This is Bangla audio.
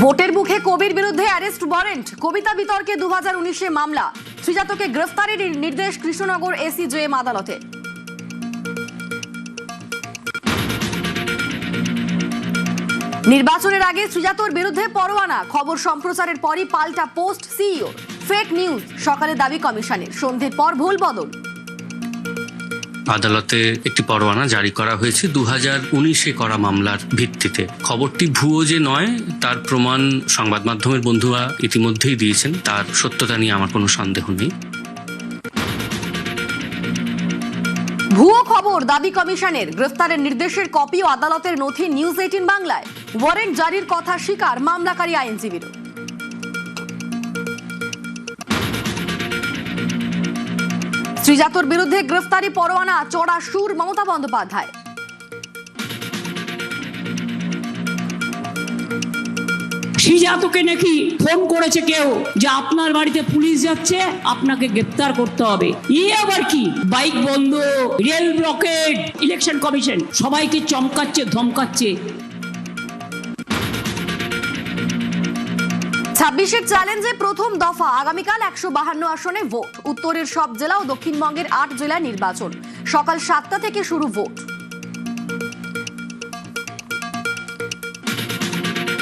ভোটের মুখে কবির বিরুদ্ধে অ্যারেস্ট ওয়ারেন্ট। কবিতা বিতর্কে 2019-এ মামলা। শ্রীজাতকে গ্রেফতারের নির্দেশ কৃষ্ণনগর এসিজেএম আদালতে। নির্বাচনের আগে শ্রীজাতর বিরুদ্ধে পরোয়ানা। খবর সম্প্রচারের পরই পাল্টা পোস্ট সিইও। ফেক নিউজ সকালে দাবি কমিশনের, সন্ধ্যের পর ভুল বদল। আদালতে একটি পরোয়ানা জারি করা হয়েছে 2019-এ করা মামলার ভিত্তিতে। খবরটি ভুয়ো যে নয় তার প্রমাণ সংবাদ মাধ্যমের বন্ধুরা ইতিমধ্যেই দিয়েছেন, তার সত্যতা নিয়ে আমার কোনো সন্দেহ নেই। ভুয়ো খবর দাবি কমিশনের, গ্রেফতারের নির্দেশের কপি ও আদালতের নথি নিউজ 18 বাংলায়। ওয়ারেন্ট জারির কথা স্বীকার মামলাকারী আইনজীবীর। শ্রীজাতর বিরুদ্ধে গ্রেফতারি পরোয়ানা, চড়া সুর মমতা বন্দ্যোপাধ্যায়। শ্রীজাতকে নাকি ফোন করেছে কেউ যে আপনার বাড়িতে পুলিশ যাচ্ছে, আপনাকে গ্রেফতার করতে হবে। আবার কি বাইক বন্ধ, রেল ব্লকেট, ইলেকশন কমিশন সবাইকে চমকাচ্ছে ধমকাচ্ছে। 26-এর চ্যালেঞ্জে প্রথম দফা, আগামীকাল 152 আসনে ভোট। উত্তরের সব জেলা ও দক্ষিণবঙ্গের 8 জেলায় নির্বাচন। সকাল 7টা থেকে শুরু ভোট।